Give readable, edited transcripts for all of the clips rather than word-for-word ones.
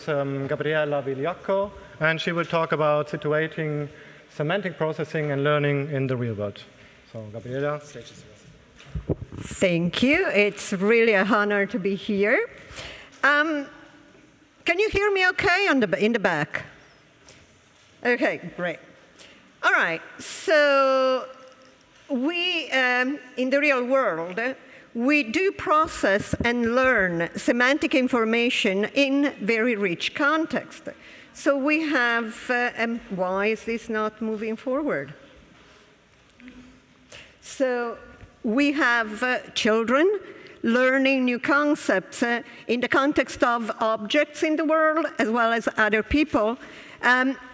Gabriella Vigliocco, and she will talk about situating semantic processing and learning in the real world. So, Gabriella, stage is yours. Thank you. It's really an honor to be here. Can you hear me okay in the back? Okay, great. All right, so we, in the real world, we do process and learn semantic information in very rich context. So we have, why is this not moving forward? So we have children learning new concepts in the context of objects in the world as well as other people.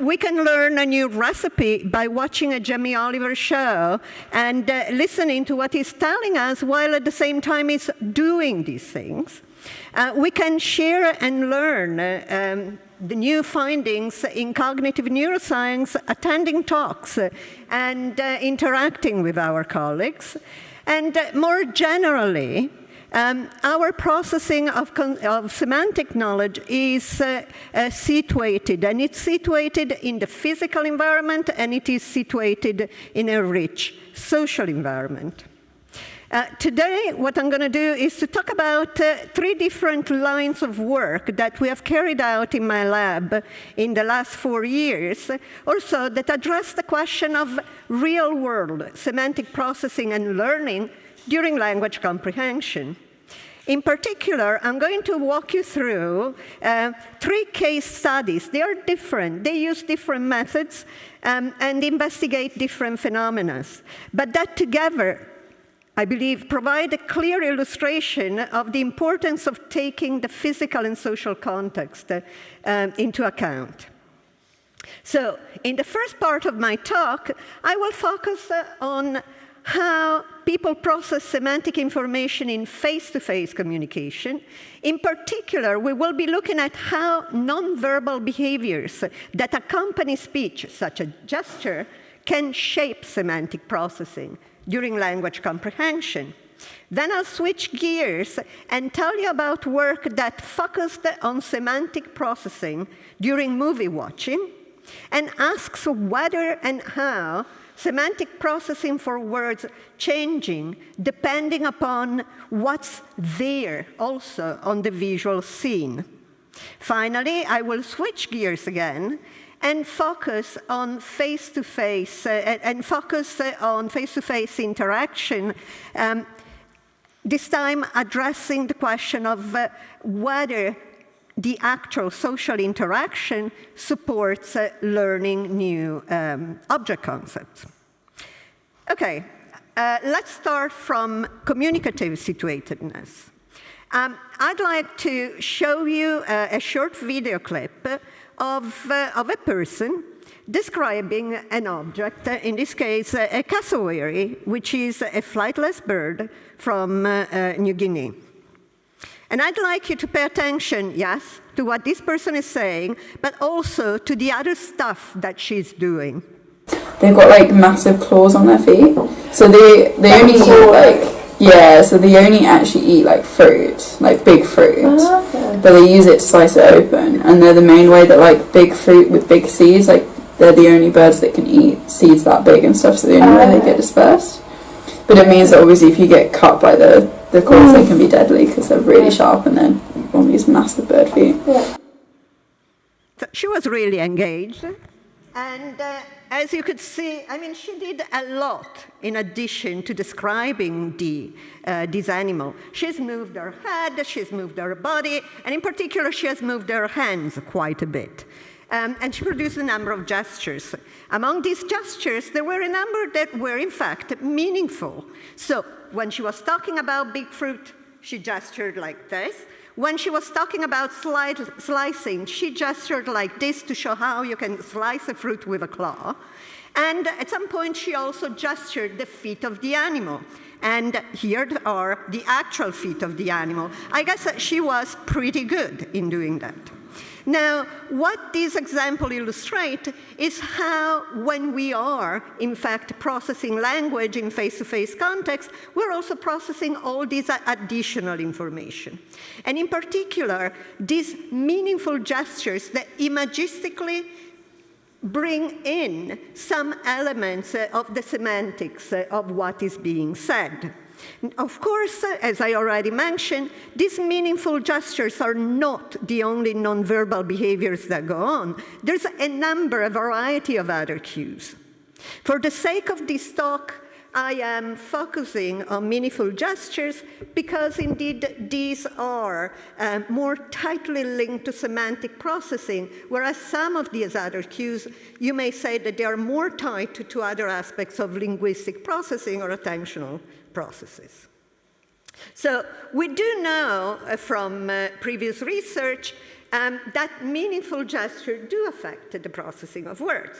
We can learn a new recipe by watching a Jamie Oliver show and listening to what he's telling us while at the same time he's doing these things. We can share and learn the new findings in cognitive neuroscience, attending talks and interacting with our colleagues. And more generally, our processing of semantic knowledge is situated, and it's situated in the physical environment, and it is situated in a rich social environment. Today, what I'm going to do is to talk about three different lines of work that we have carried out in my lab in the last 4 years or so that address the question of real-world semantic processing and learning during language comprehension. In particular, I'm going to walk you through 3 case studies. They are different. They use different methods and investigate different phenomena. But that together, I believe, provide a clear illustration of the importance of taking the physical and social context into account. So, in the first part of my talk, I will focus on how people process semantic information in face-to-face communication. In particular, we will be looking at how nonverbal behaviors that accompany speech, such as gesture, can shape semantic processing during language comprehension. Then I'll switch gears and tell you about work that focused on semantic processing during movie watching and asks whether and how semantic processing for words changing depending upon what's there also on the visual scene. Finally, I will switch gears again and focus on face-to-face interaction, this time addressing the question of whether the actual social interaction supports learning new object concepts. Okay, let's start from communicative situatedness. I'd like to show you a short video clip of a person describing an object, in this case a cassowary, which is a flightless bird from New Guinea. And I'd like you to pay attention, yes, to what this person is saying, but also to the other stuff that she's doing. They've got like massive claws on their feet, so they only eat like, yeah, so they only actually eat like fruit, like big fruit, but they use it to slice it open, and they're the main way that like big fruit with big seeds, like they're the only birds that can eat seeds that big and stuff, so the only way they get dispersed. But it means that obviously if you get cut by the claws, they can be deadly because they're really sharp and then on these massive bird feet. Yeah. So she was really engaged, and as you could see, I mean, she did a lot in addition to describing this animal. She's moved her head, she's moved her body, and in particular, she has moved her hands quite a bit. And she produced a number of gestures. Among these gestures, there were a number that were, in fact, meaningful. So when she was talking about big fruit, she gestured like this. When she was talking about slicing, she gestured like this to show how you can slice a fruit with a claw. And at some point, she also gestured the feet of the animal. And here are the actual feet of the animal. I guess that she was pretty good in doing that. Now, what this example illustrates is how, when we are, in fact, processing language in face-to-face context, we're also processing all this additional information. And in particular, these meaningful gestures that imagistically bring in some elements of the semantics of what is being said. Of course, as I already mentioned, these meaningful gestures are not the only nonverbal behaviors that go on. There's a variety of other cues. For the sake of this talk, I am focusing on meaningful gestures because indeed these are more tightly linked to semantic processing, whereas some of these other cues, you may say that they are more tied to other aspects of linguistic processing or attentional processes. So we do know from previous research that meaningful gestures do affect the processing of words.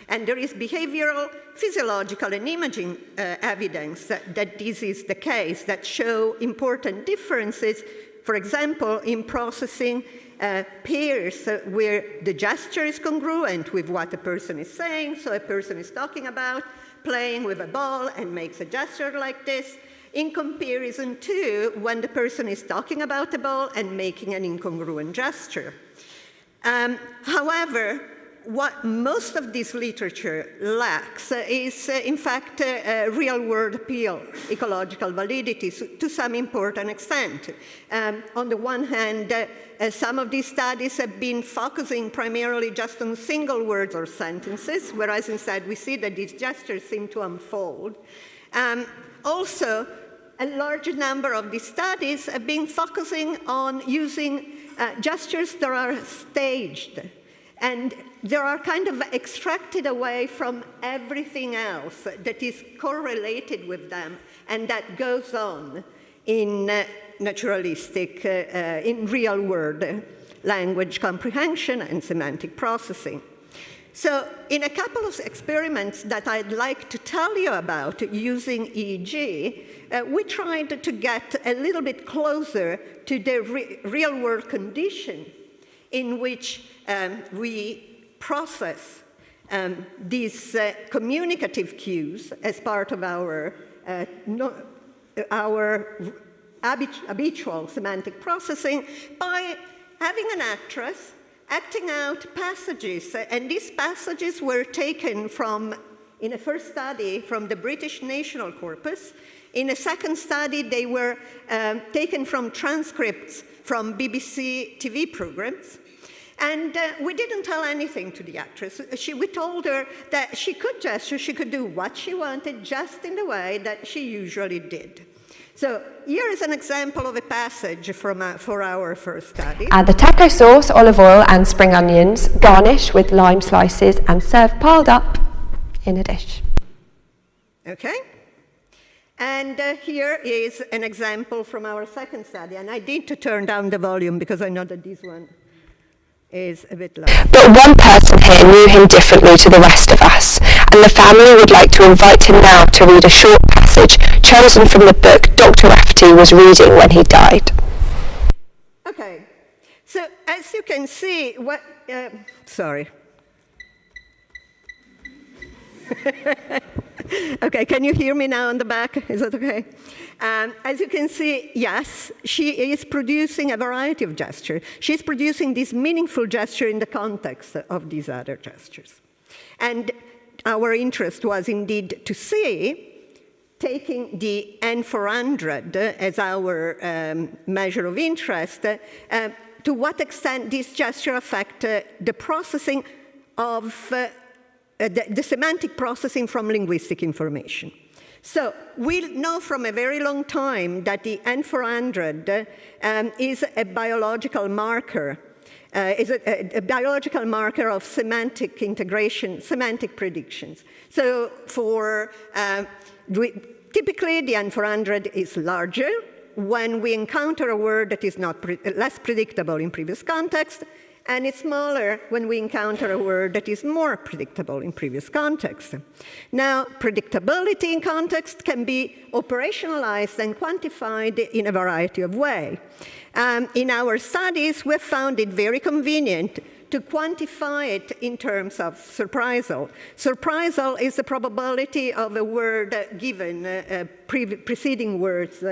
And there is behavioral, physiological, and imaging evidence that this is the case, that show important differences, for example, in processing pairs where the gesture is congruent with what the person is saying. So a person is talking about playing with a ball and makes a gesture like this, in comparison to when the person is talking about a ball and making an incongruent gesture. However, what most of this literature lacks is, in fact, real-world appeal, ecological validity to some important extent. On the one hand, some of these studies have been focusing primarily just on single words or sentences, whereas instead we see that these gestures seem to unfold. Also, a large number of these studies have been focusing on using gestures that are staged, and they are kind of extracted away from everything else that is correlated with them and that goes on in naturalistic, in real-world language comprehension and semantic processing. So in a couple of experiments that I'd like to tell you about using EEG, we tried to get a little bit closer to the real-world condition in which we process these communicative cues as part of our habitual semantic processing by having an actress acting out passages. And these passages were taken from, in a first study, from the British National Corpus. In a second study, they were taken from transcripts from BBC TV programs. And we didn't tell anything to the actress. We told her that she could gesture, she could do what she wanted, just in the way that she usually did. So here is an example of a passage from for our first study. Add the taco sauce, olive oil and spring onions, garnish with lime slices and serve piled up in a dish. Okay. And here is an example from our second study. And I need to turn down the volume because I know that this one is a bit loud. But one person here knew him differently to the rest of us, and the family would like to invite him now to read a short passage chosen from the book Dr. Rafferty was reading when he died. Okay, so as you can see, sorry. Okay, can you hear me now on the back? Is that okay? As you can see, yes, she is producing a variety of gestures. She's producing this meaningful gesture in the context of these other gestures. And our interest was indeed to see, taking the N400 as our measure of interest, to what extent this gesture affect the processing of the semantic processing from linguistic information. So we know from a very long time that the N400 is a biological marker, a biological marker of semantic integration, semantic predictions. So for typically the N400 is larger when we encounter a word that is less predictable in previous context, and it's smaller when we encounter a word that is more predictable in previous contexts. Now, predictability in context can be operationalized and quantified in a variety of ways. In our studies, we've found it very convenient to quantify it in terms of surprisal. Surprisal is the probability of a word given preceding words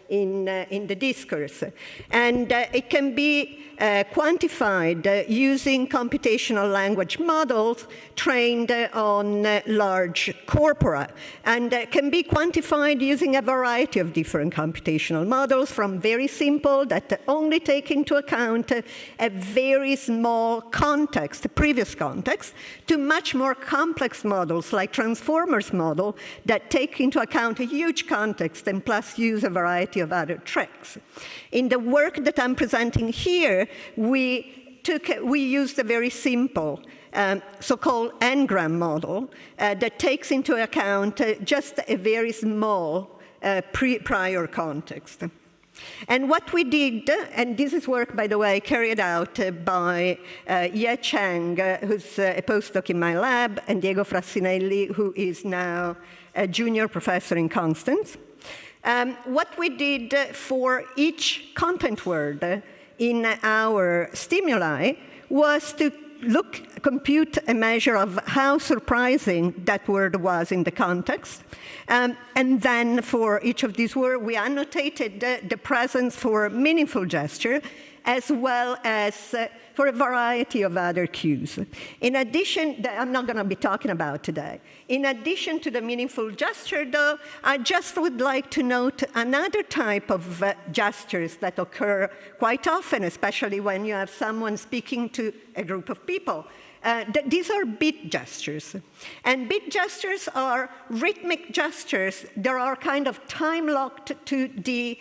in the discourse. And it can be quantified using computational language models trained on large corpora, and can be quantified using a variety of different computational models, from very simple that only take into account a very small context, previous context, to much more complex models like transformers model that take into account a huge context and plus use a variety of other tricks. In the work that I'm presenting here, we used a very simple so-called n-gram model that takes into account just a very small prior context. And what we did, and this is work, by the way, carried out by Ye Chang, who's a postdoc in my lab, and Diego Frassinelli, who is now a junior professor in Constance. What we did for each content word in our stimuli was to compute a measure of how surprising that word was in the context. And then for each of these words, we annotated the presence for meaningful gesture, as well as for a variety of other cues. In addition, that I'm not going to be talking about today. In addition to the meaningful gesture, though, I just would like to note another type of gestures that occur quite often, especially when you have someone speaking to a group of people. These are beat gestures. And beat gestures are rhythmic gestures. They are kind of time-locked to the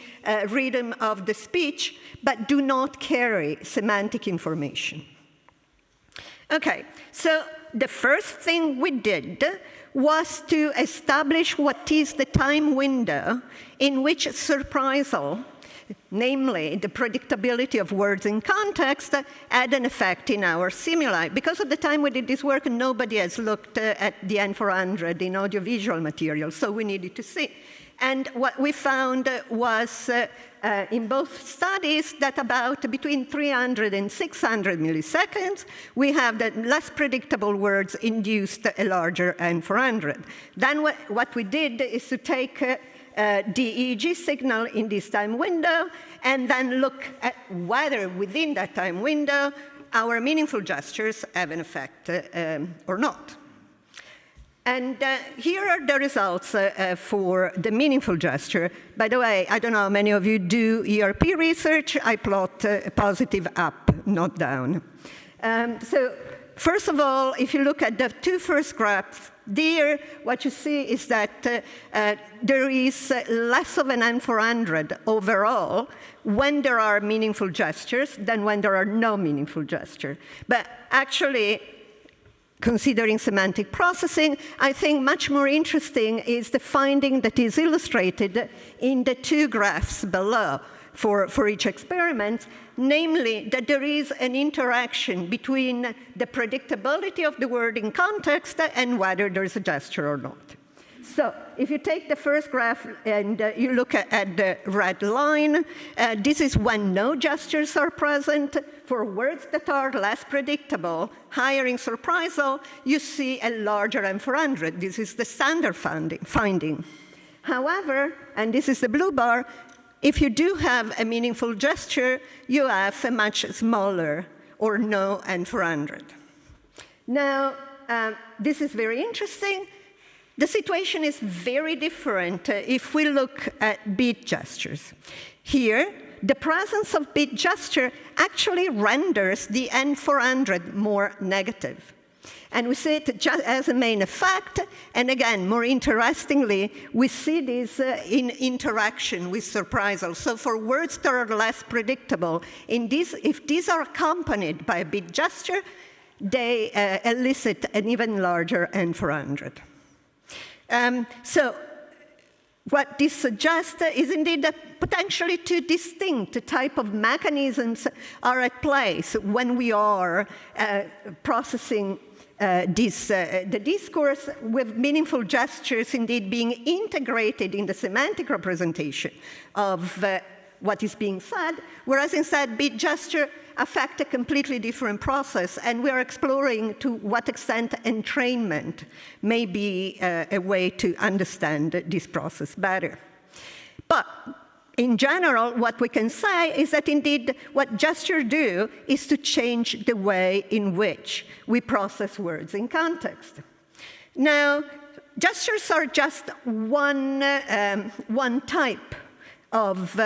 rhythm of the speech, but do not carry semantic information. Okay, so the first thing we did was to establish what is the time window in which surprisal, namely the predictability of words in context, had an effect in our stimuli. Because at the time we did this work, nobody has looked at the N400 in audiovisual material, so we needed to see. And what we found was, in both studies, that about between 300 and 600 milliseconds, we have that less predictable words induced a larger N400. Then what we did is to take the EEG signal in this time window and then look at whether within that time window our meaningful gestures have an effect or not. And here are the results for the meaningful gesture. By the way, I don't know how many of you do ERP research. I plot positive up, not down. So first of all, if you look at the two first graphs, there, what you see is that there is less of an N400 overall when there are meaningful gestures than when there are no meaningful gestures. But actually, considering semantic processing, I think much more interesting is the finding that is illustrated in the two graphs below for each experiment, namely that there is an interaction between the predictability of the word in context and whether there's a gesture or not. So if you take the first graph and you look at the red line, this is when no gestures are present. For words that are less predictable, higher in surprisal, you see a larger N400. This is the standard finding. However, and this is the blue bar, if you do have a meaningful gesture, you have a much smaller or no N400. Now, this is very interesting. The situation is very different if we look at beat gestures. Here, the presence of beat gesture actually renders the N400 more negative. And we see it just as a main effect. And again, more interestingly, we see this in interaction with surprisal. So for words that are less predictable, if these are accompanied by a beat gesture, they elicit an even larger N400. So what this suggests is indeed that potentially two distinct type of mechanisms are at place when we are processing the discourse, with meaningful gestures indeed being integrated in the semantic representation of what is being said, whereas instead beat gesture affect a completely different process, and we're exploring to what extent entrainment may be a way to understand this process better. But in general, what we can say is that indeed what gestures do is to change the way in which we process words in context. Now, gestures are just one type of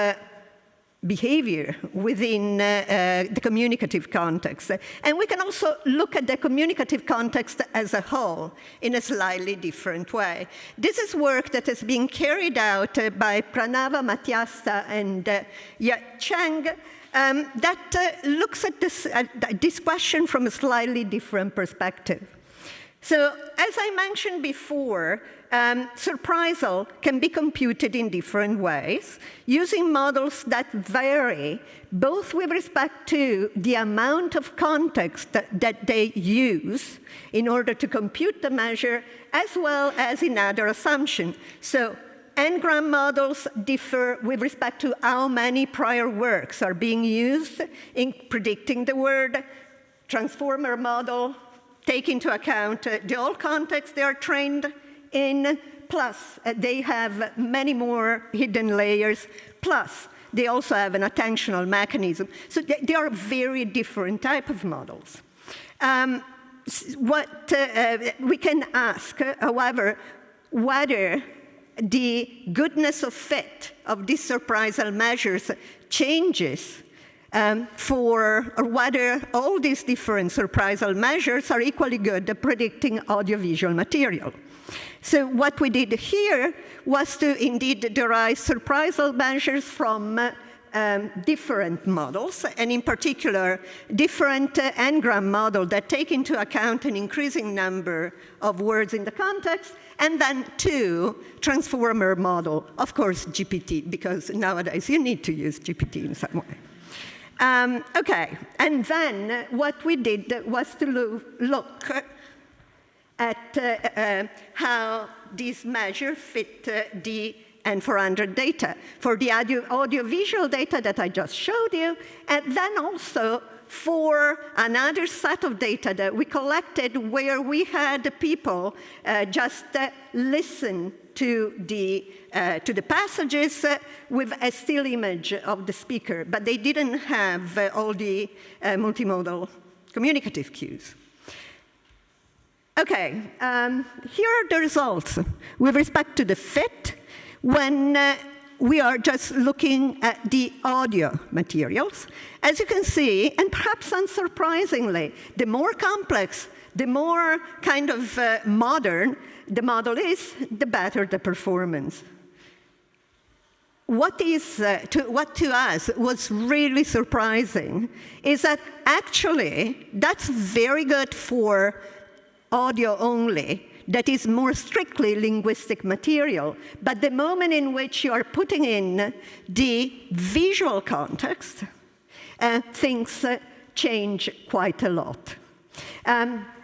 behavior within the communicative context. And we can also look at the communicative context as a whole in a slightly different way. This is work that has been carried out by Pranava Mathyasta and Yat Cheng that looks at this question from a slightly different perspective. So, as I mentioned before, surprisal can be computed in different ways, using models that vary both with respect to the amount of context that they use in order to compute the measure, as well as in other assumptions. So, n-gram models differ with respect to how many prior works are being used in predicting the word. Transformer model take into account the whole context they are trained in, plus they have many more hidden layers, plus they also have an attentional mechanism. So they are very different type of models. What we can ask, however, whether the goodness of fit of these surprisal measures changes or whether all these different surprisal measures are equally good at predicting audiovisual material. So what we did here was to indeed derive surprisal measures from different models, and in particular, different n-gram models that take into account an increasing number of words in the context, and then two transformer model, of course, GPT, because nowadays you need to use GPT in some way. Okay, and then what we did was to look at how these measures fit the N400 data for the audiovisual data that I just showed you, and then also for another set of data that we collected where we had people just listen to the passages with a still image of the speaker, but they didn't have all the multimodal communicative cues. Okay, here are the results with respect to the fit when we are just looking at the audio materials. As you can see, and perhaps unsurprisingly, the more complex, the more kind of modern the model is, the better the performance. What to us was really surprising is that actually that's very good for audio only, that is more strictly linguistic material. But the moment in which you are putting in the visual context, things change quite a lot.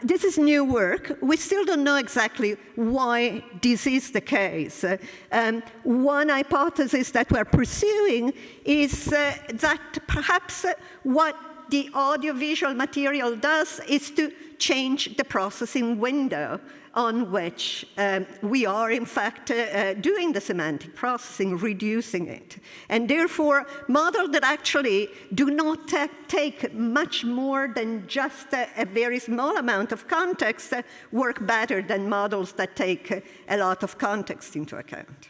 This is new work. We still don't know exactly why this is the case. One hypothesis that we're pursuing is that perhaps what the audiovisual material does is to change the processing window on which we are, in fact, doing the semantic processing, reducing it. And therefore, models that actually do not take much more than just a very small amount of context work better than models that take a lot of context into account.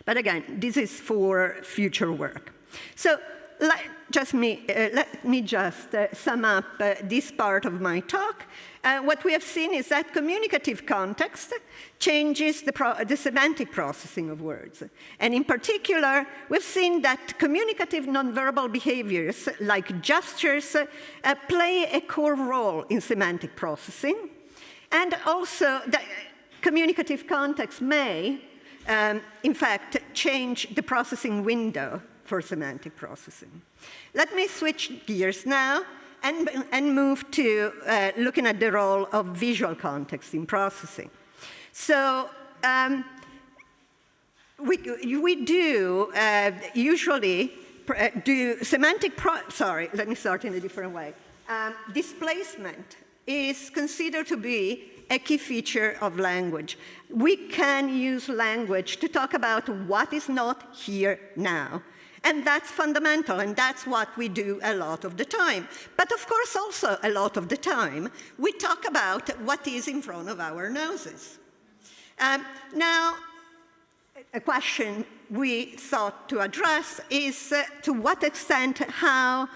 But again, this is for future work. So let me just sum up this part of my talk. What we have seen is that communicative context changes the semantic processing of words. And in particular, we've seen that communicative nonverbal behaviors, like gestures, play a core role in semantic processing. And also, the communicative context may in fact, change the processing window for semantic processing. Let me switch gears now and move to looking at the role of visual context in processing. So we do usually do semantic, sorry, let me start in a different way. Displacement is considered to be a key feature of language. We can use language to talk about what is not here now. And that's fundamental, and that's what we do a lot of the time. But of course, also a lot of the time, we talk about what is in front of our noses. Now, a question we thought to address is to what extent how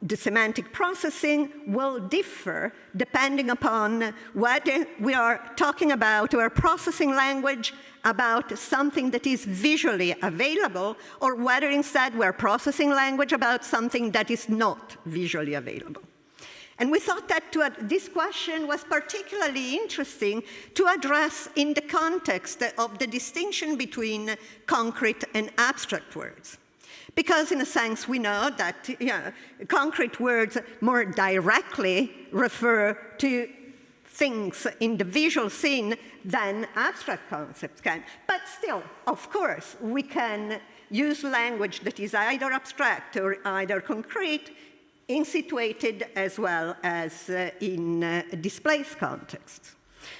the semantic processing will differ depending upon whether we are talking about or processing language about something that is visually available, or whether instead we're processing language about something that is not visually available. And we thought that this question was particularly interesting to address in the context of the distinction between concrete and abstract words. Because in a sense, we know that concrete words more directly refer to things in the visual scene than abstract concepts can. But still, of course, we can use language that is either abstract or either concrete in situated as well as in displaced contexts.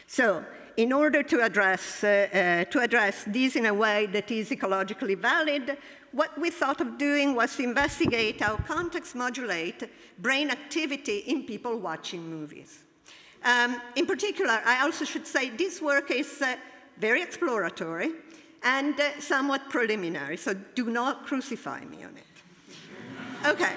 So, in order to address these in a way that is ecologically valid, what we thought of doing was to investigate how context modulate brain activity in people watching movies. In particular, I also should say this work is very exploratory and somewhat preliminary, so do not crucify me on it. Okay.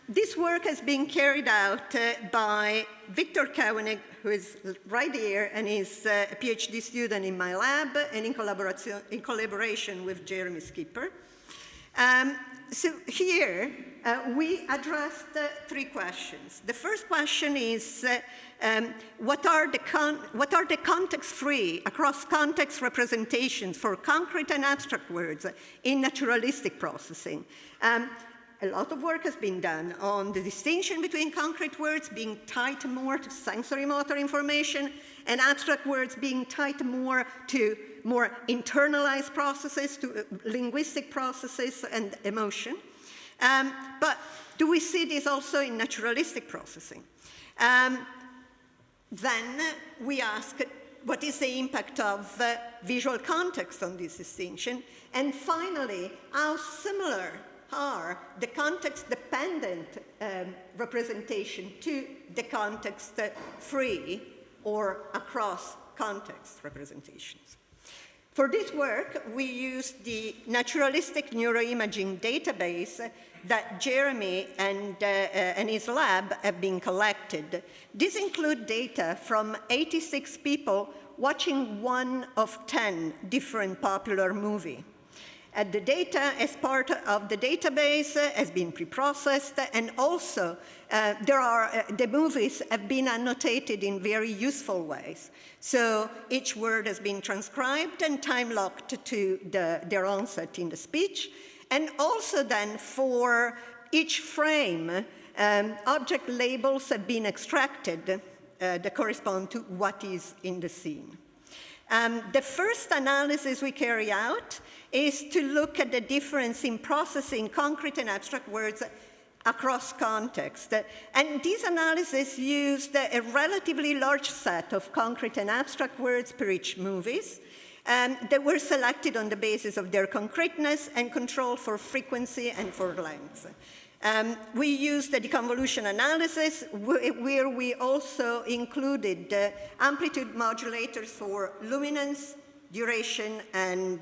This work has been carried out by Victor Koenig, who is right here, and is a PhD student in my lab, and in collaboration with Jeremy Skipper. So here, we addressed three questions. The first question is, what are the context-free, across-context representations for concrete and abstract words in naturalistic processing? A lot of work has been done on the distinction between concrete words being tied more to sensory motor information and abstract words being tied more to more internalized processes, to linguistic processes and emotion. But do we see this also in naturalistic processing? Then we ask, what is the impact of visual context on this distinction? And finally, how similar are the context-dependent representation to the context-free or across-context representations. For this work, we used the naturalistic neuroimaging database that Jeremy and his lab have been collected. These include data from 86 people watching 1 of 10 different popular movies. The data as part of the database has been pre-processed, and also the movies have been annotated in very useful ways. So each word has been transcribed and time-locked to their onset in the speech. And also then for each frame, object labels have been extracted that correspond to what is in the scene. The first analysis we carry out is to look at the difference in processing concrete and abstract words across context. And this analysis used a relatively large set of concrete and abstract words per each movies that were selected on the basis of their concreteness and control for frequency and for length. We used the deconvolution analysis where we also included amplitude modulators for luminance, duration, and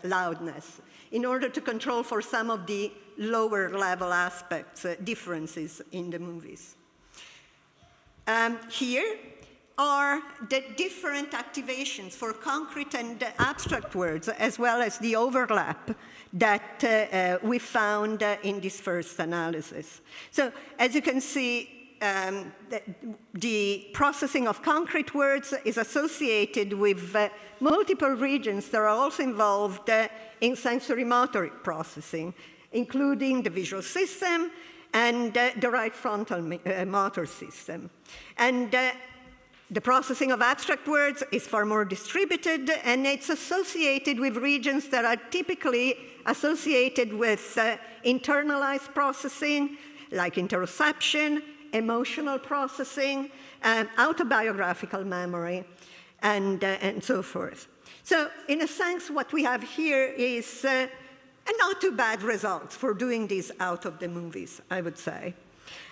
loudness in order to control for some of the lower level aspects, differences in the movies. Here are the different activations for concrete and abstract words, as well as the overlap that we found in this first analysis. So as you can see, the processing of concrete words is associated with multiple regions that are also involved in sensory-motor processing, including the visual system and the right frontal motor system. And the processing of abstract words is far more distributed, and it's associated with regions that are typically associated with internalized processing, like interoception, emotional processing, autobiographical memory, and so forth. So in a sense, what we have here is a not too bad result for doing this out of the movies, I would say.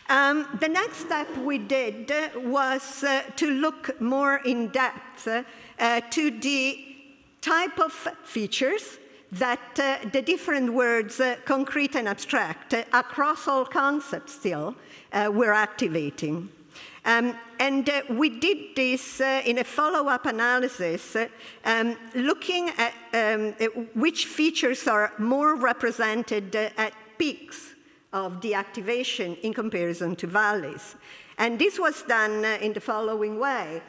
The next step we did was to look more in depth to the type of features that the different words, concrete and abstract, across all concepts still, were activating. And we did this in a follow-up analysis, looking at which features are more represented at peaks of the activation in comparison to valleys. And this was done in the following way.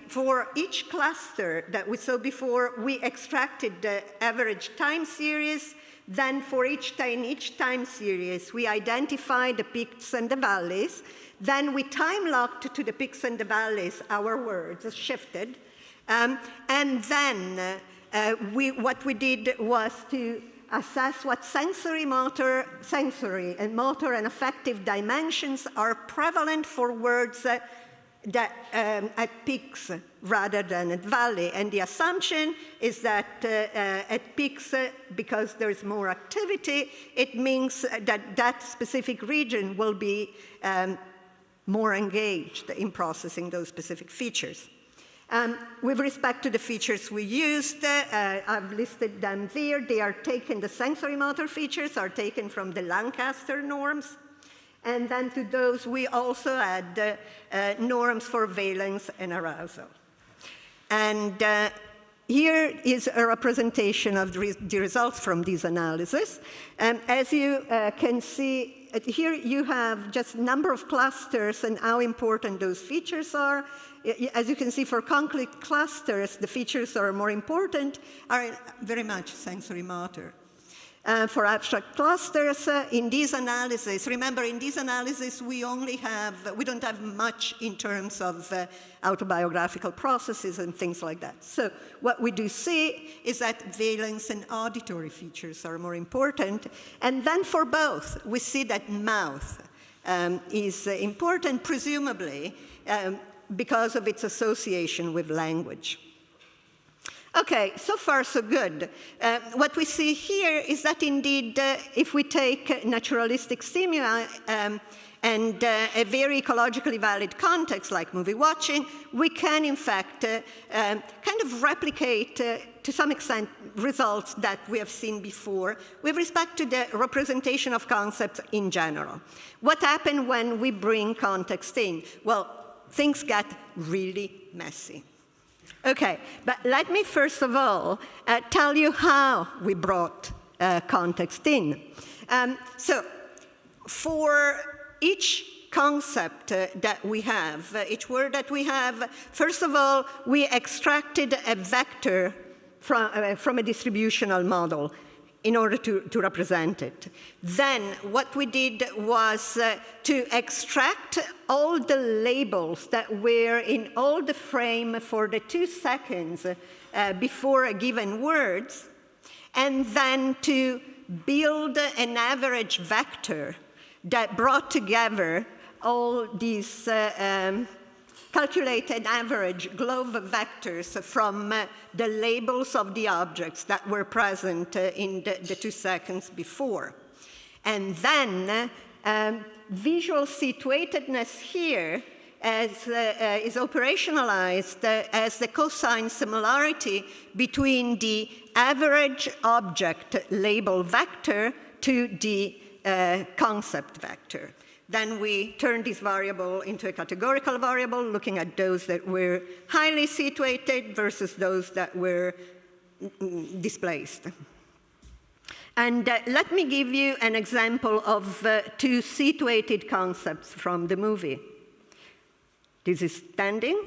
For each cluster that we saw before, we extracted the average time series. Then for each time series, we identified the peaks and the valleys. Then we time-locked to the peaks and the valleys our words, shifted. And then what we did was to assess what sensory and motor and affective dimensions are prevalent for words that at peaks rather than at valley. And the assumption is that at peaks, because there's more activity, it means that that specific region will be more engaged in processing those specific features. With respect to the features we used, I've listed them there. They are taken, the sensory motor features are taken from the Lancaster norms. And then to those, we also add norms for valence and arousal. And here is a representation of the results from these analyses. As you can see, here you have just number of clusters and how important those features are. As you can see, for concrete clusters, the features are more important, are very much sensory motor. For abstract clusters, in these analyses, remember in these analyses we don't have much in terms of autobiographical processes and things like that. So what we do see is that valence and auditory features are more important. And then for both, we see that mouth is important, presumably, because of its association with language. Okay, so far so good. What we see here is that indeed, if we take naturalistic stimuli and a very ecologically valid context like movie watching, we can in fact kind of replicate to some extent results that we have seen before with respect to the representation of concepts in general. What happens when we bring context in? Well, things get really messy. Okay, but let me first of all tell you how we brought context in. So for each concept that we have, each word that we have, first of all, we extracted a vector from a distributional model in order to represent it. Then what we did was to extract all the labels that were in all the frame for the 2 seconds before a given word, and then to build an average vector that brought together all these calculated average glove vectors from the labels of the objects that were present in the 2 seconds before. And then visual situatedness here is operationalized as the cosine similarity between the average object label vector to the concept vector. Then we turn this variable into a categorical variable, looking at those that were highly situated versus those that were displaced. And let me give you an example of two situated concepts from the movie. This is standing.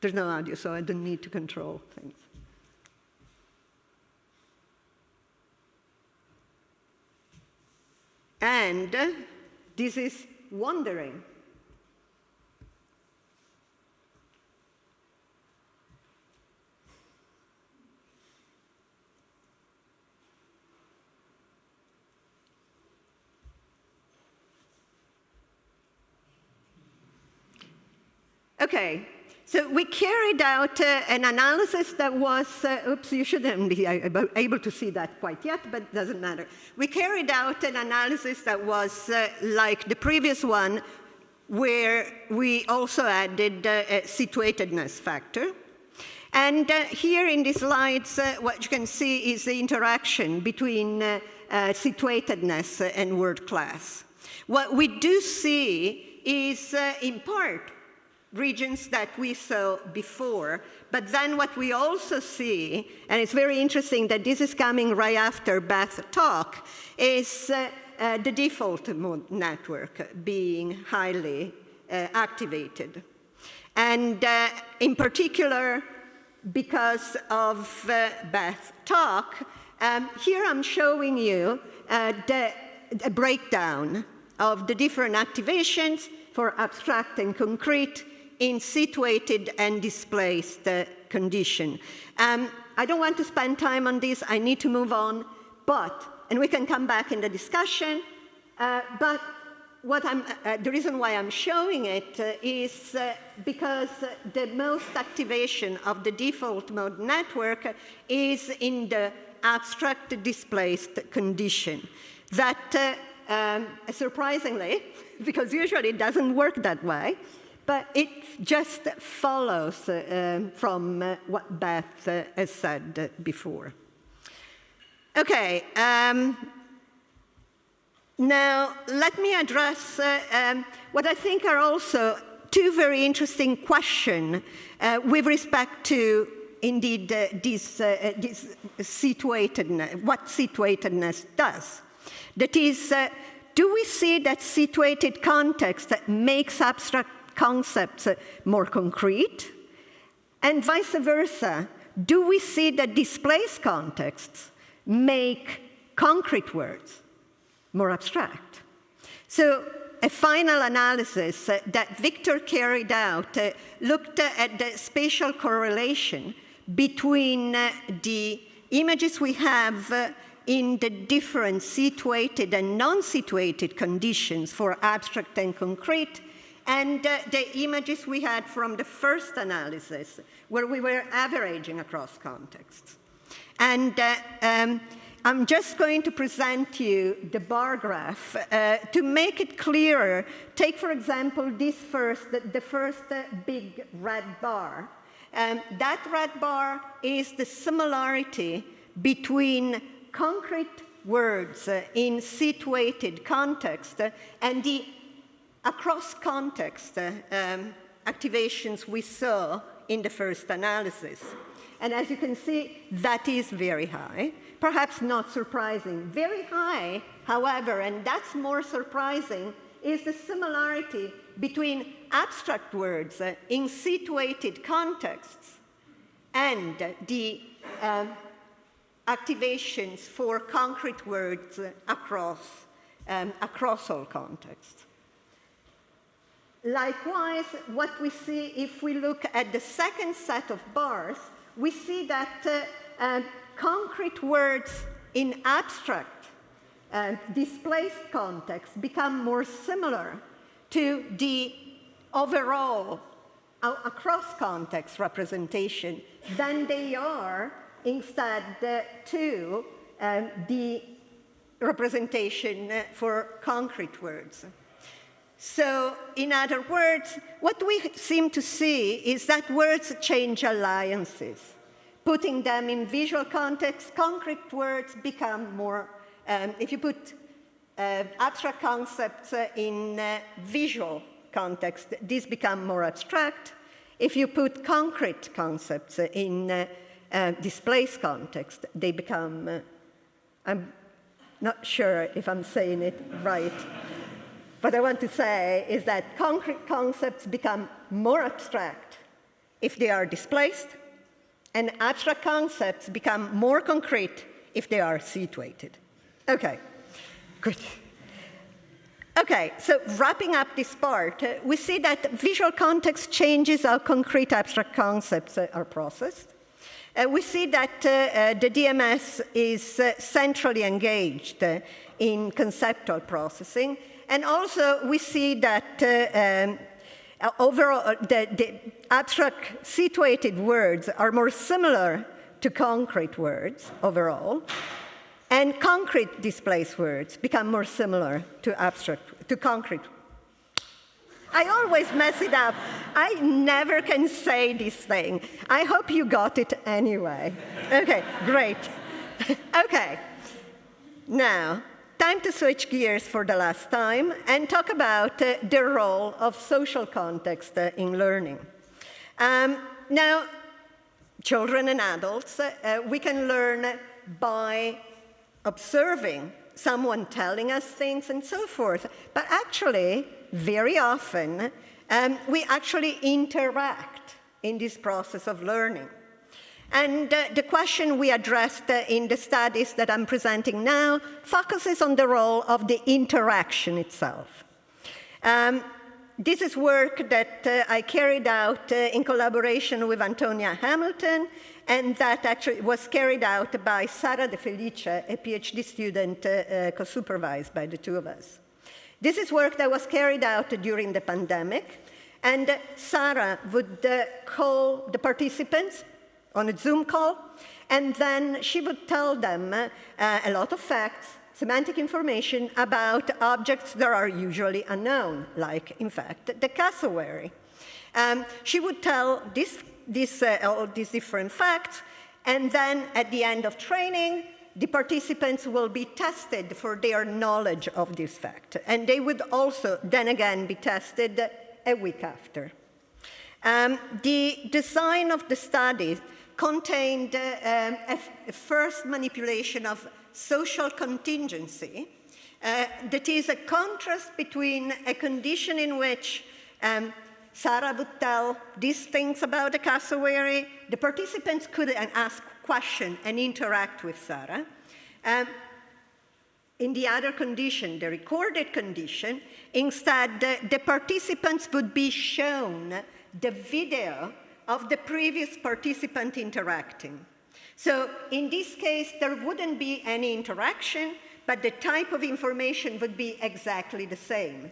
There's no audio, so I don't need to control things. And this is wandering. Okay, so we carried out an analysis that was, oops, you shouldn't be able to see that quite yet, but it doesn't matter. We carried out an analysis that was like the previous one, where we also added a situatedness factor. And here in the slides, what you can see is the interaction between situatedness and word class. What we do see is, in part, regions that we saw before, but then what we also see, and it's very interesting that this is coming right after Beth's talk, is the default mode network being highly activated. And in particular, because of Beth's talk, here I'm showing you a breakdown of the different activations for abstract and concrete in situated and displaced condition. I don't want to spend time on this. I need to move on, and we can come back in the discussion, but the reason why I'm showing it is because the most activation of the default mode network is in the abstract displaced condition. That, surprisingly, because usually it doesn't work that way, but it just follows from what Beth has said before. Okay, now let me address what I think are also two very interesting questions with respect to, indeed, this situatedness, what situatedness does. That is, do we see that situated context makes abstract concepts more concrete? And vice versa, do we see that displaced contexts make concrete words more abstract? So a final analysis that Victor carried out looked at the spatial correlation between the images we have in the different situated and non-situated conditions for abstract and concrete, and the images we had from the first analysis, where we were averaging across contexts. And I'm just going to present you the bar graph to make it clearer. Take, for example, the first big red bar. That red bar is the similarity between concrete words in situated context and the across context activations we saw in the first analysis. And as you can see, that is very high, perhaps not surprising. Very high, however, and that's more surprising, is the similarity between abstract words in situated contexts and the activations for concrete words across all contexts. Likewise, what we see if we look at the second set of bars, we see that concrete words in abstract displaced context become more similar to the overall across context representation than they are instead to the representation for concrete words. So, in other words, what we seem to see is that words change alliances. Putting them in visual context, concrete words become more, if you put abstract concepts in visual context, these become more abstract. If you put concrete concepts in displaced context, they become, I'm not sure if I'm saying it right. What I want to say is that concrete concepts become more abstract if they are displaced, and abstract concepts become more concrete if they are situated. Okay, good. Okay, so wrapping up this part, we see that visual context changes how concrete abstract concepts are processed. We see that the DMS is centrally engaged in conceptual processing, and also we see that overall the abstract situated words are more similar to concrete words overall, and concrete displaced words become more similar to concrete. I always mess it up. I never can say this thing. I hope you got it anyway. Okay, great. Okay, now, time to switch gears for the last time and talk about the role of social context in learning. Now, children and adults, we can learn by observing someone telling us things and so forth, but actually, very often, we actually interact in this process of learning. And the question we addressed in the studies that I'm presenting now focuses on the role of the interaction itself. This is work that I carried out in collaboration with Antonia Hamilton, and that actually was carried out by Sara De Felice, a PhD student co-supervised by the two of us. This is work that was carried out during the pandemic, and Sara would call the participants on a Zoom call, and then she would tell them a lot of facts, semantic information about objects that are usually unknown, like, in fact, the cassowary. She would tell all these different facts, and then at the end of training, the participants will be tested for their knowledge of this fact, and they would also then again be tested a week after. The design of the study contained a first manipulation of social contingency that is a contrast between a condition in which Sara would tell these things about the cassowary, the participants could ask questions and interact with Sara. In the other condition, the recorded condition, instead the participants would be shown the video of the previous participant interacting. So in this case, there wouldn't be any interaction, but the type of information would be exactly the same,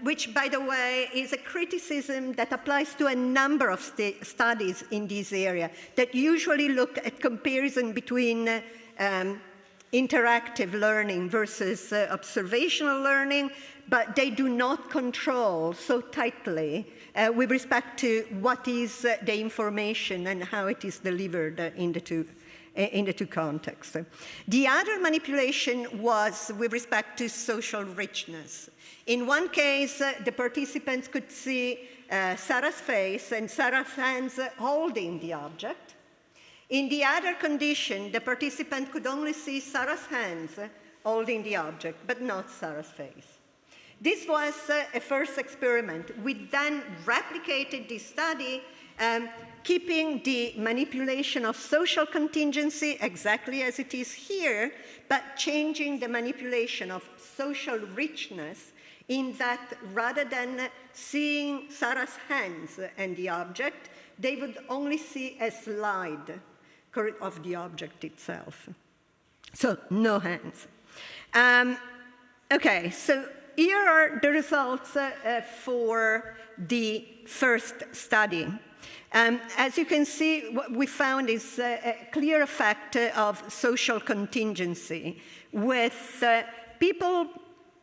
which, by the way, is a criticism that applies to a number of studies in this area that usually look at comparison between interactive learning versus observational learning, but they do not control so tightly with respect to what is the information and how it is delivered in the two contexts. The other manipulation was with respect to social richness. In one case, the participants could see Sara's face and Sara's hands holding the object. In the other condition, the participant could only see Sara's hands holding the object, but not Sara's face. This was a first experiment. We then replicated this study, keeping the manipulation of social contingency exactly as it is here, but changing the manipulation of social richness in that rather than seeing Sara's hands and the object, they would only see a slide of the object itself. So no hands. Okay, so here are the results for the first study. As you can see, what we found is a clear effect of social contingency, with people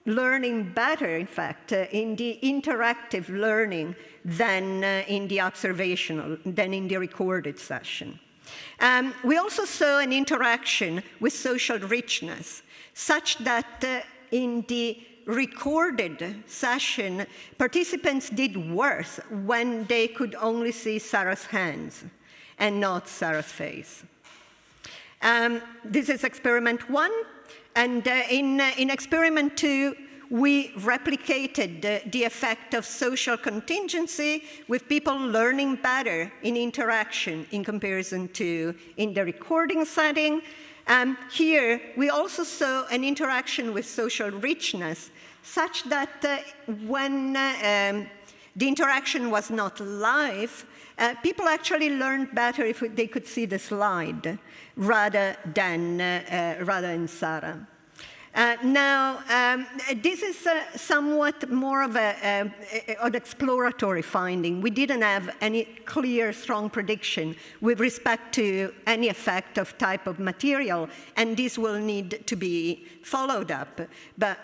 learning better, in fact, in the interactive learning than in the observational, than in the recorded session. We also saw an interaction with social richness, such that in the recorded session, participants did worse when they could only see Sara's hands. and not Sarah's face. This is experiment 1, and in experiment 2, we replicated the effect of social contingency with people learning better in interaction in comparison to in the recording setting. Here, we also saw an interaction with social richness, such that when the interaction was not live, people actually learned better if they could see the slide rather than Sarah. Now, this is somewhat more of an exploratory finding. We didn't have any clear, strong prediction with respect to any effect of type of material, and this will need to be followed up. But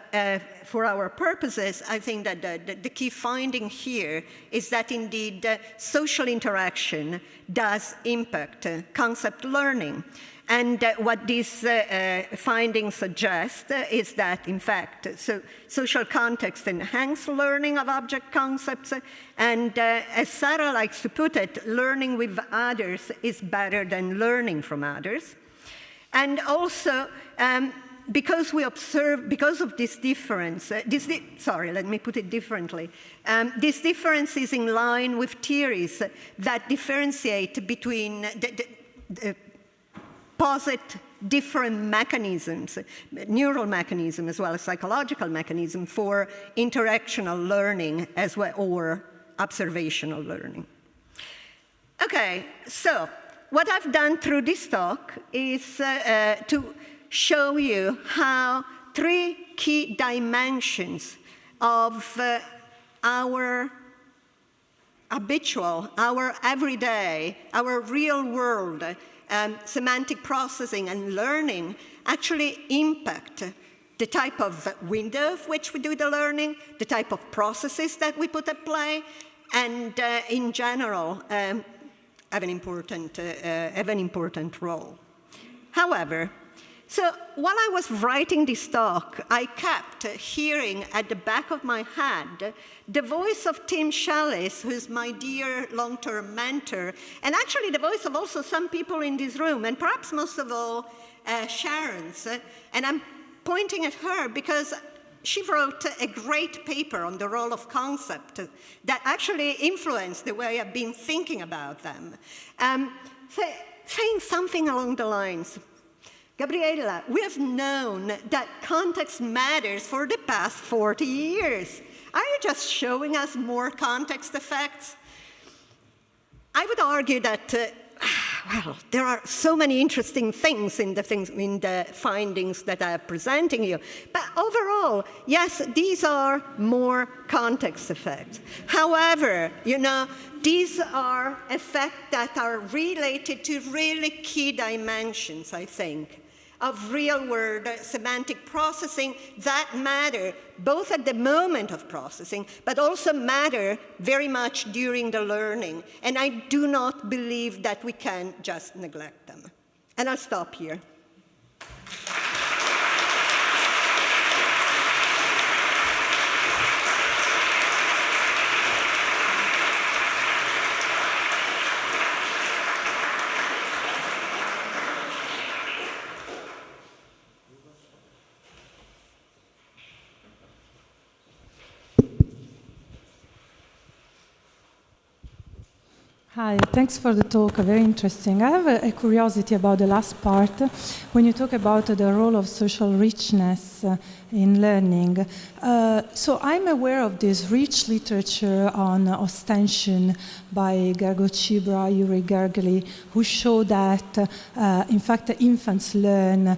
for our purposes, I think that the key finding here is that indeed social interaction does impact concept learning. And what these findings suggest is that, in fact, social context enhances learning of object concepts, and as Sarah likes to put it, learning with others is better than learning from others. And also, because we observe, because of this difference, let me put it differently. This difference is in line with theories that differentiate between posit different mechanisms, neural mechanisms as well as psychological mechanisms for interactional learning as well, or observational learning. Okay, so what I've done through this talk is to show you how 3 key dimensions of our habitual, our everyday, our real world semantic processing and learning actually impact the type of window of which we do the learning, the type of processes that we put at play, and in general have an important role. However, so while I was writing this talk, I kept hearing at the back of my head the voice of Tim Shallis, who's my dear long-term mentor, and actually the voice of also some people in this room, and perhaps most of all Sharon's. And I'm pointing at her because she wrote a great paper on the role of concept that actually influenced the way I've been thinking about them, saying something along the lines, Gabriella, we have known that context matters for the past 40 years. Are you just showing us more context effects? I would argue that, well, there are so many interesting things in the findings that I am presenting you. But overall, yes, these are more context effects. However, you know, these are effects that are related to really key dimensions, I think, of real-world semantic processing that matter both at the moment of processing, but also matter very much during the learning. And I do not believe that we can just neglect them. And I'll stop here. Hi, thanks for the talk, very interesting. I have a curiosity about the last part, when you talk about the role of social richness in learning. So I'm aware of this rich literature on ostension by Gergo Chibra, Yuri Gergely, who show that, in fact, infants learn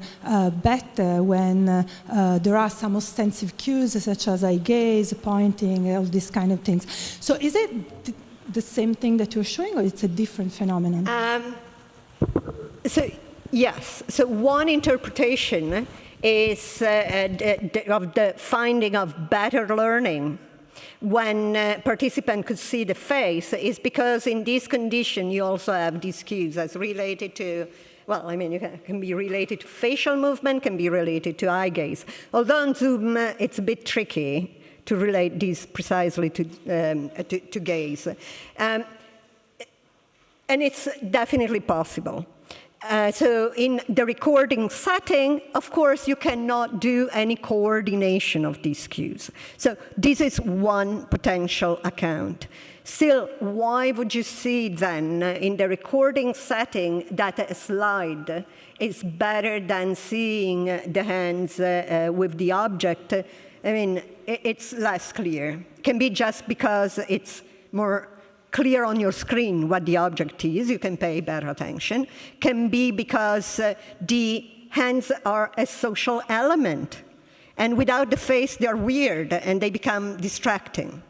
better when there are some ostensive cues, such as eye gaze, pointing, all these kind of things. So is it the same thing that you're showing, or it's a different phenomenon? So yes, so one interpretation is of the finding of better learning when participant could see the face is because in this condition you also have these cues as related to, well, I mean, it can be related to facial movement, can be related to eye gaze. Although on Zoom it's a bit tricky to relate these precisely to gaze. And it's definitely possible. So in the recording setting, of course, you cannot do any coordination of these cues. So this is one potential account. Still, why would you see then in the recording setting that a slide is better than seeing the hands with the object? I mean, it's less clear. It can be just because it's more clear on your screen what the object is, you can pay better attention. Can be because the hands are a social element, and without the face they're weird and they become distracting.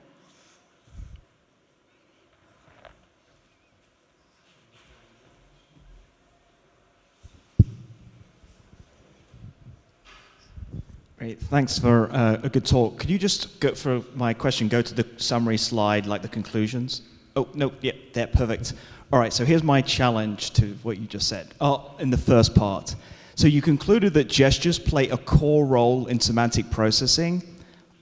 Great, thanks for a good talk. Could you just, for my question, go to the summary slide, like the conclusions? Oh, no, yeah, there, perfect. All right, so here's my challenge to what you just said. In the first part. So you concluded that gestures play a core role in semantic processing.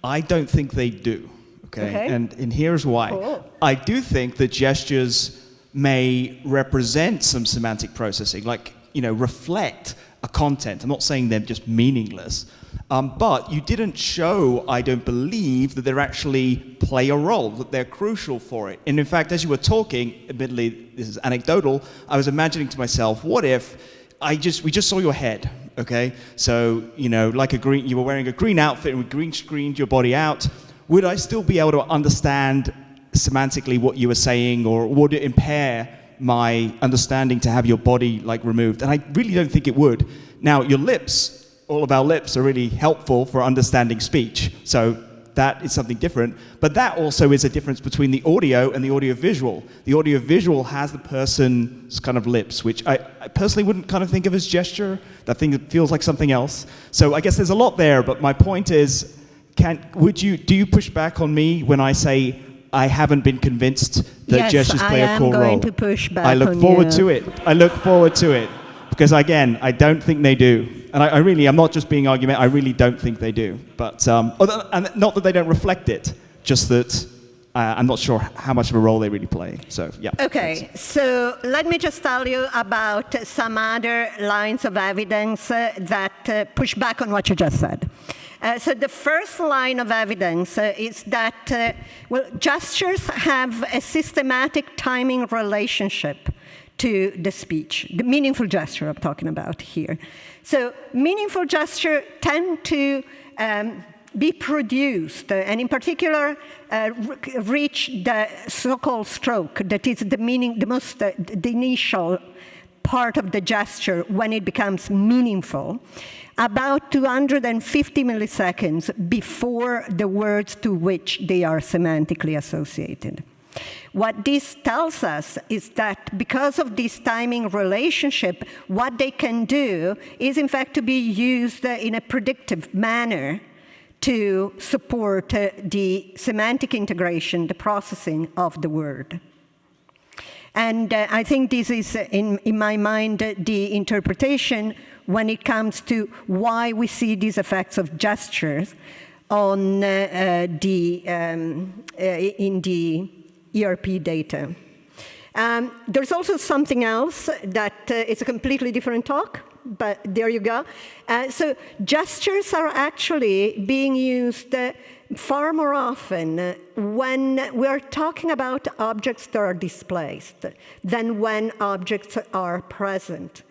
I don't think they do, okay? And here's why. Cool. I do think that gestures may represent some semantic processing, like, reflect a content. I'm not saying they're just meaningless. But you didn't show, I don't believe, that they actually play a role, that they're crucial for it. And in fact, as you were talking, admittedly, this is anecdotal, I was imagining to myself, what if we just saw your head, okay? So, like you were wearing a green outfit and we green screened your body out. Would I still be able to understand semantically what you were saying, or would it impair my understanding to have your body removed? And I really don't think it would. Now, your lips, all of our lips are really helpful for understanding speech. So that is something different. But that also is a difference between the audio and the audiovisual. The audiovisual has the person's kind of lips, which I personally wouldn't kind of think of as gesture. That thing feels like something else. So I guess there's a lot there, but my point is, do you push back on me when I say I haven't been convinced that gestures play a core role? Yes, I am going to push back on you. I look forward to it. I look forward to it. Because again, I don't think they do. And I'm not just being argumentative, I really don't think they do. But, and not that they don't reflect it, just that I'm not sure how much of a role they really play. So, yeah. Okay, thanks. So let me just tell you about some other lines of evidence that push back on what you just said. So the first line of evidence is that, gestures have a systematic timing relationship to the speech, the meaningful gesture I'm talking about here. So meaningful gesture tend to be produced, and in particular reach the so-called stroke, that is the initial part of the gesture when it becomes meaningful, about 250 milliseconds before the words to which they are semantically associated. What this tells us is that because of this timing relationship, what they can do is in fact to be used in a predictive manner to support the semantic integration, the processing of the word. And I think this is, in my mind, the interpretation when it comes to why we see these effects of gestures on in the ERP data. There's also something else that is a completely different talk, but there you go. So gestures are actually being used far more often when we're talking about objects that are displaced than when objects are present,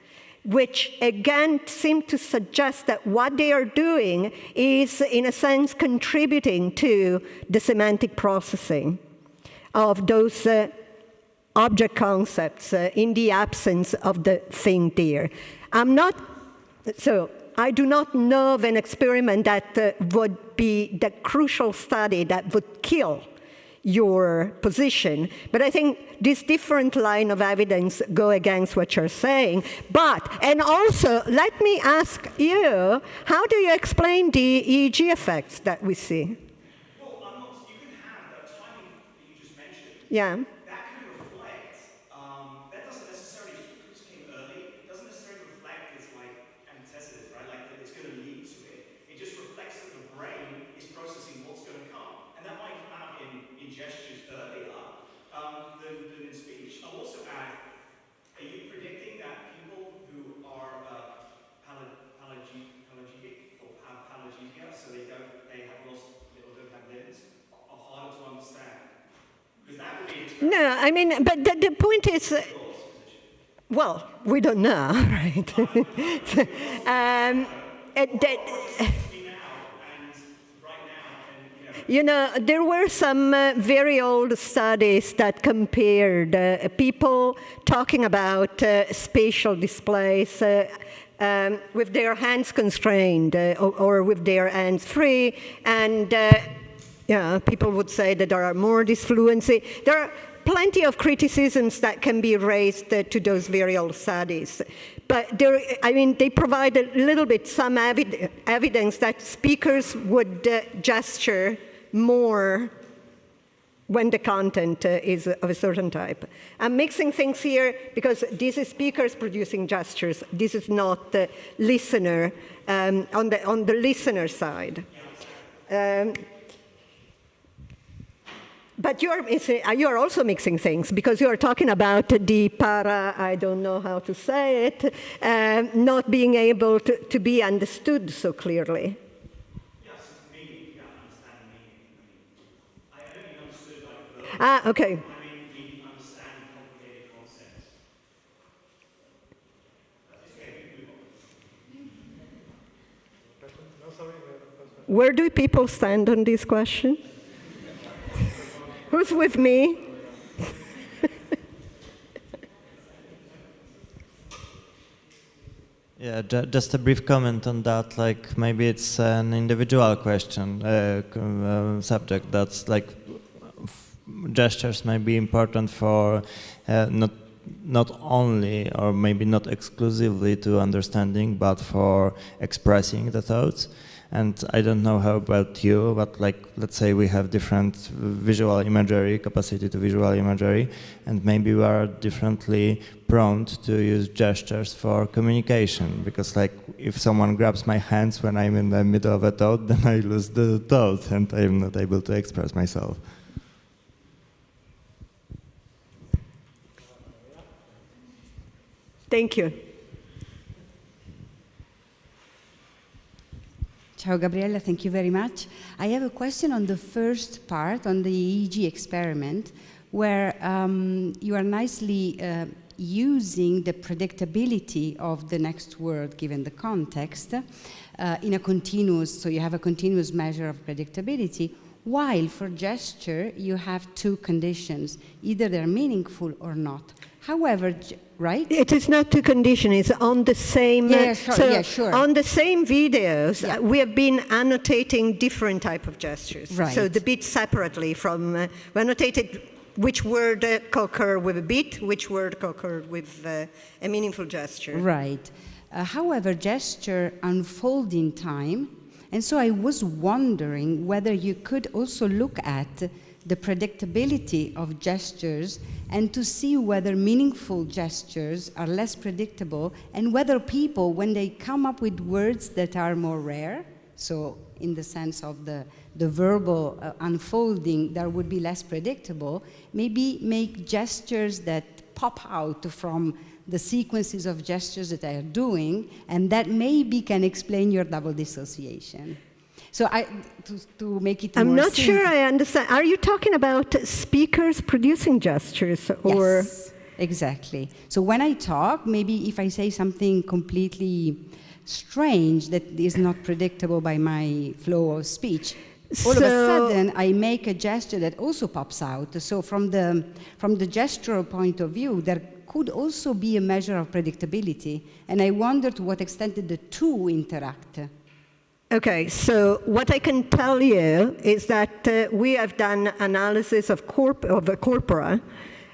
which again seem to suggest that what they are doing is, in a sense, contributing to the semantic processing of those object concepts in the absence of the thing there. I do not know of an experiment that would be the crucial study that would kill your position. But I think this different line of evidence go against what you're saying. And also, let me ask you, how do you explain the EEG effects that we see? Yeah. That can reflect, that doesn't necessarily, just because it came early, doesn't necessarily reflect its antecedent, right? Like that it's going to lead to it. It just reflects that the brain is processing what's going to come. And that might come out in gestures earlier than in speech. I'll also add, No, I mean, but the point is, well, we don't know, right? You know, there were some very old studies that compared people talking about spatial displays with their hands constrained or with their hands free, and people would say that there are more disfluency. There are plenty of criticisms that can be raised to those very old studies. But they provide a little bit some evidence that speakers would gesture more when the content is of a certain type. I'm mixing things here because this is speakers producing gestures. This is not the listener on the listener side. But you are also mixing things because you are talking about the I don't know how to say it, not being able to be understood so clearly. Okay. Where do people stand on this question? Who's with me? Yeah, just a brief comment on that. Like maybe it's an individual question, subject. That's like gestures may be important for not only or maybe not exclusively to understanding, but for expressing the thoughts. And I don't know how about you, but like let's say we have different visual imagery, capacity to visual imagery, and maybe we are differently prone to use gestures for communication. Because like if someone grabs my hands when I'm in the middle of a thought, then I lose the thought and I'm not able to express myself. Thank you. Ciao Gabriella, thank you very much. I have a question on the first part, on the EEG experiment, where you are nicely using the predictability of the next word given the context in a continuous, so you have a continuous measure of predictability, while for gesture you have two conditions, either they're meaningful or not. However, right? It is not two conditions, it's on the same... Yeah, sure, so sure. On the same videos, we have been annotating different type of gestures. Right. So the bit separately from... we annotated which word co-occur with a bit, which word co-occur with a meaningful gesture. Right. However, gesture unfold in time, and so I was wondering whether you could also look at the predictability of gestures and to see whether meaningful gestures are less predictable and whether people, when they come up with words that are more rare, so in the sense of the verbal unfolding that would be less predictable, maybe make gestures that pop out from the sequences of gestures that they are doing, and that maybe can explain your double dissociation. So to make it I'm more not simple. sure I understand. Are you talking about speakers producing gestures? Or? Yes, exactly. So when I talk, maybe if I say something completely strange that is not predictable by my flow of speech, all of a sudden I make a gesture that also pops out. So from the gestural point of view, there could also be a measure of predictability. And I wonder to what extent did the two interact. Okay, so what I can tell you is that we have done analysis of corpora,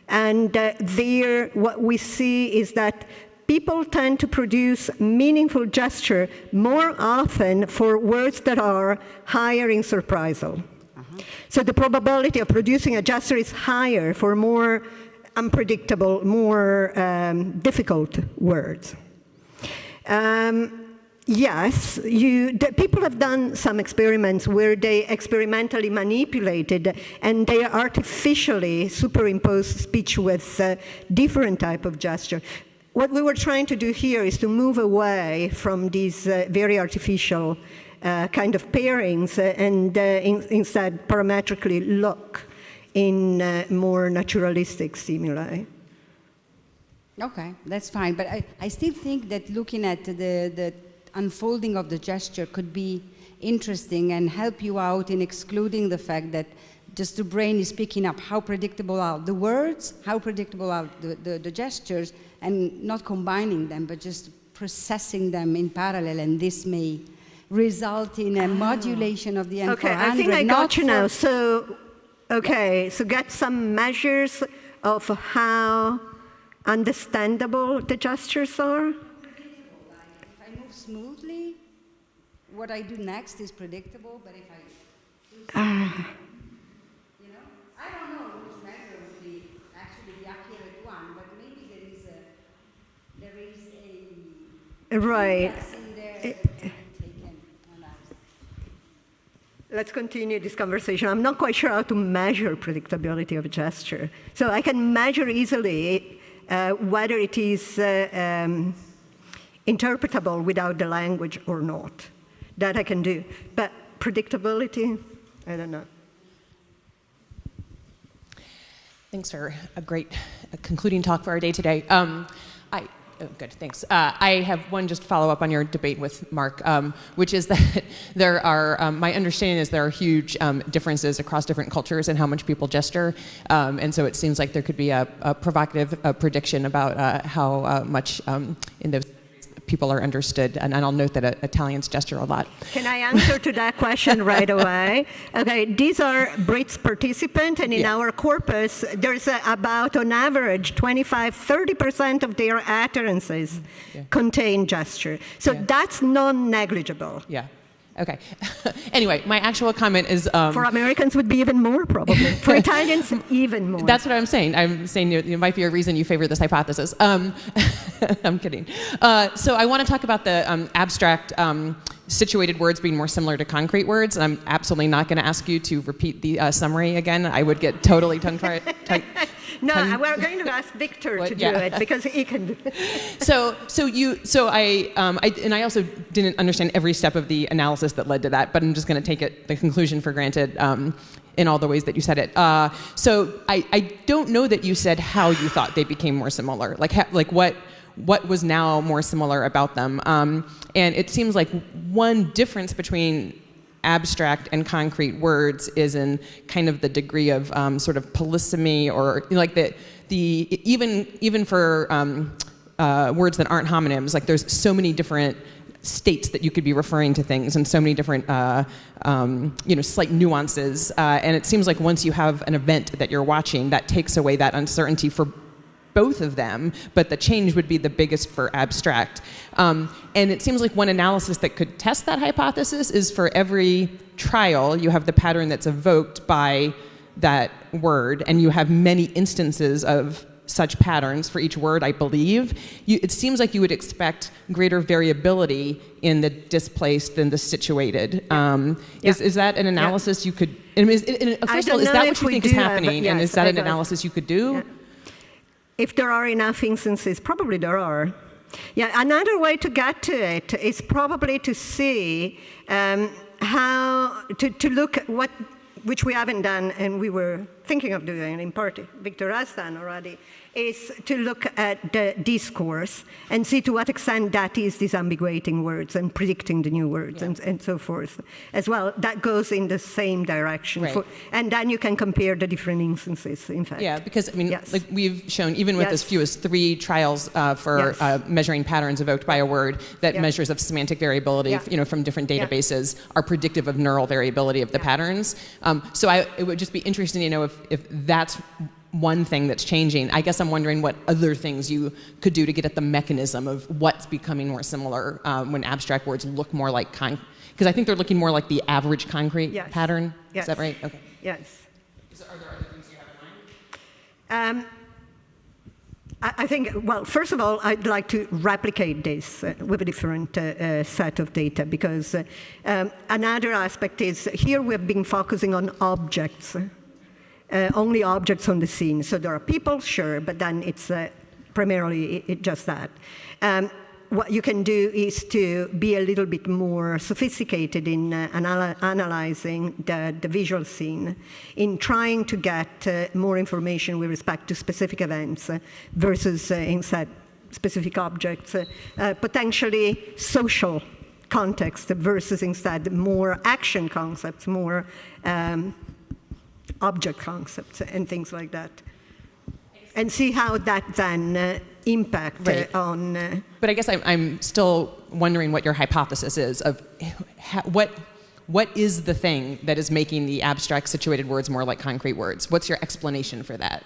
and there what we see is that people tend to produce meaningful gesture more often for words that are higher in surprisal. So the probability of producing a gesture is higher for more unpredictable, more difficult words. Yes, people have done some experiments where they experimentally manipulated and they artificially superimposed speech with different type of gesture. What we were trying to do here is to move away from these very artificial kind of pairings and instead parametrically look in more naturalistic stimuli. Okay, that's fine. But I still think that looking at the unfolding of the gesture could be interesting and help you out in excluding the fact that just the brain is picking up how predictable are the words, how predictable are the gestures, and not combining them, but just processing them in parallel, and this may result in a modulation of the N400. Okay, I think I got you now. So, okay, so get some measures of how understandable the gestures are. If I move smoothly, what I do next is predictable, but if I do you know, I don't know which measure would be actually the accurate one, but maybe there is a right. in there that can be taken. Let's continue this conversation. I'm not quite sure how to measure predictability of a gesture. So I can measure easily whether it is interpretable without the language or not. That I can do. But predictability, I don't know. Thanks for a great concluding talk for our day today. Good, thanks. I have one just follow-up on your debate with Mark, which is that there are, my understanding is there are huge differences across different cultures in how much people gesture, and so it seems like there could be a provocative prediction about how much in those people are understood, and I'll note that Italians gesture a lot. Can I answer to that question right away? Okay, these are Brits participants, and in our corpus, there's about, on average, 25-30% of their utterances contain gesture. So that's non-negligible. Yeah. Okay. Anyway, my actual comment is... for Americans would be even more, probably. For Italians, even more. That's what I'm saying. I'm saying there might be a reason you favor this hypothesis. I'm kidding. So I want to talk about the abstract situated words being more similar to concrete words. And I'm absolutely not going to ask you to repeat the summary again. I would get totally tongue-tied. No, we're going to ask Victor to do it because he can do it. I also didn't understand every step of the analysis that led to that, but I'm just going to take the conclusion for granted in all the ways that you said it. So I don't know that you said how you thought they became more similar, like what was now more similar about them. And it seems like one difference between abstract and concrete words is in kind of the degree of sort of polysemy, or like even for words that aren't homonyms, like there's so many different states that you could be referring to things, and so many different slight nuances. And it seems like once you have an event that you're watching, that takes away that uncertainty for both of them, but the change would be the biggest for abstract. And it seems like one analysis that could test that hypothesis is for every trial, you have the pattern that's evoked by that word, and you have many instances of such patterns for each word, I believe. It seems like you would expect greater variability in the displaced than the situated. Is that an analysis you could, first of all, is that what you think is happening, and is that an analysis you could do? Yeah. If there are enough instances, probably there are. Yeah, another way to get to it is probably to see how to look at what, which we haven't done, and we were thinking of doing in part, Victor has done already, is to look at the discourse and see to what extent that is disambiguating words and predicting the new words and so forth as well. That goes in the same direction. Right. And then you can compare the different instances, in fact. Yeah, because, like we've shown, even with as few as 3 trials for measuring patterns evoked by a word, that measures of semantic variability, from different databases are predictive of neural variability of the patterns. So it would just be interesting to know if that's one thing that's changing. I guess I'm wondering what other things you could do to get at the mechanism of what's becoming more similar when abstract words look more like because I think they're looking more like the average concrete pattern. Is that right? Okay. Yes. Are there other things you have in mind? I think, well, first of all, I'd like to replicate this with a different set of data, because another aspect is here we have been focusing on objects. Only objects on the scene. So there are people, sure, but then it's primarily just that. what you can do is to be a little bit more sophisticated in analyzing the visual scene, in trying to get more information with respect to specific events versus instead specific objects, potentially social context versus instead more action concepts, more object concepts and things like that. And see how that then impact on... But I guess I'm still wondering what your hypothesis is of what is the thing that is making the abstract situated words more like concrete words? What's your explanation for that?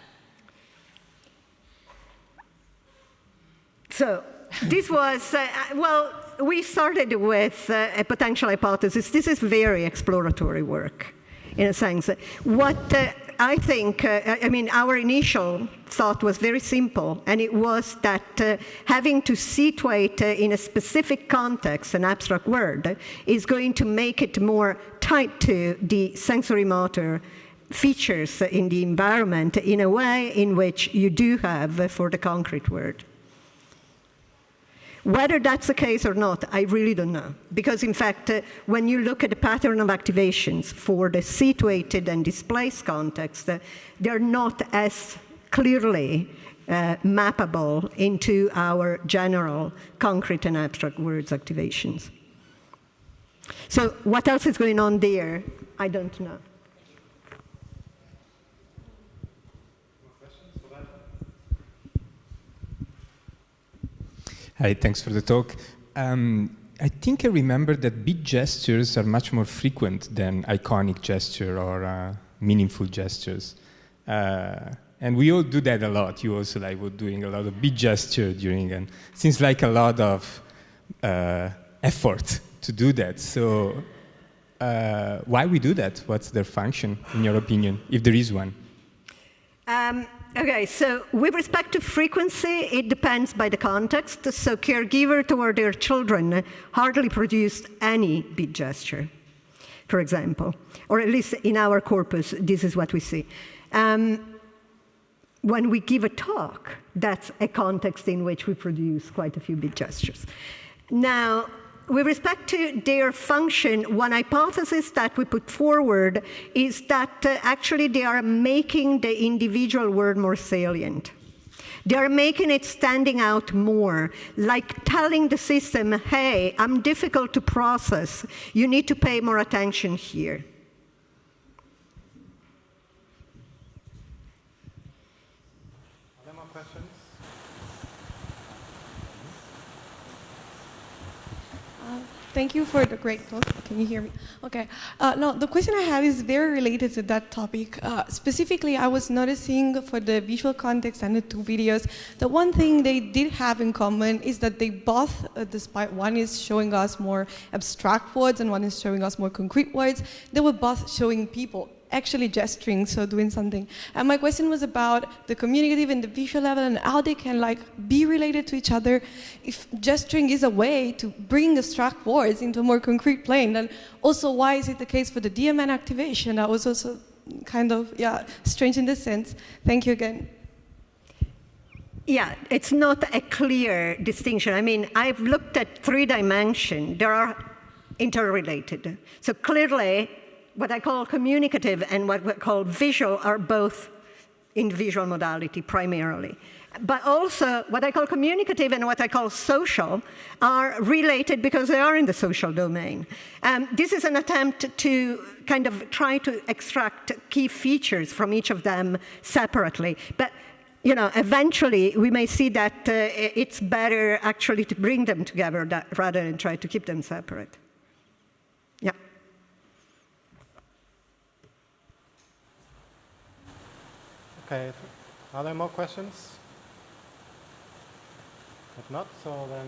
So this was, well, we started with a potential hypothesis. This is very exploratory work, in a sense. What I think, I mean, our initial thought was very simple, and it was that having to situate in a specific context an abstract word is going to make it more tied to the sensory motor features in the environment in a way in which you do have for the concrete word. Whether that's the case or not, I really don't know. Because in fact, when you look at the pattern of activations for the situated and displaced context, they're not as clearly mappable into our general concrete and abstract words activations. So what else is going on there, I don't know. Hi, thanks for the talk. I think I remember that big gestures are much more frequent than iconic gesture or meaningful gestures. And we all do that a lot. You also were doing a lot of big gesture during, and seems like a lot of effort to do that. So why we do that? What's their function, in your opinion, if there is one? Okay, so with respect to frequency, it depends by the context. So caregiver toward their children hardly produce any big gesture, for example. Or at least in our corpus, this is what we see. When we give a talk, that's a context in which we produce quite a few big gestures. Now, with respect to their function, one hypothesis that we put forward is that actually they are making the individual word more salient. They are making it standing out more, like telling the system, hey, I'm difficult to process. You need to pay more attention here. Are there more questions? Thank you for the great talk. Can you hear me? Okay. No, the question I have is very related to that topic. Specifically, I was noticing for the visual context and the two videos, the one thing they did have in common is that they both, despite one is showing us more abstract words and one is showing us more concrete words, they were both showing people actually gesturing, so doing something. And my question was about the communicative and the visual level and how they can be related to each other. If gesturing is a way to bring abstract words into a more concrete plane, then also why is it the case for the DMN activation? That was also kind of, strange in this sense. Thank you again. Yeah, it's not a clear distinction. I mean, I've looked at 3 dimensions. They are interrelated. So clearly, what I call communicative and what we call visual are both in visual modality primarily. But also, what I call communicative and what I call social are related because they are in the social domain. This is an attempt to kind of try to extract key features from each of them separately. But eventually, we may see that it's better actually to bring them together rather than try to keep them separate. Yeah. Okay, are there more questions? If not, so then,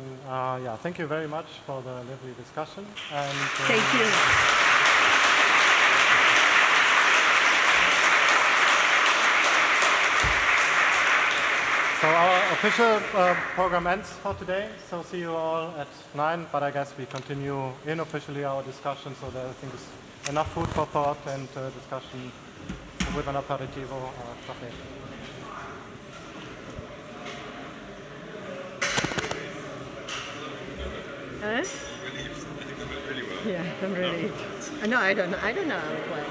thank you very much for the lively discussion. And, thank you. So our official program ends for today. So see you all at 9, but I guess we continue unofficially our discussion, so there I think is enough food for thought and discussion with an aperitivo or coffee. Yeah, I'm ready. No, I don't know how it works.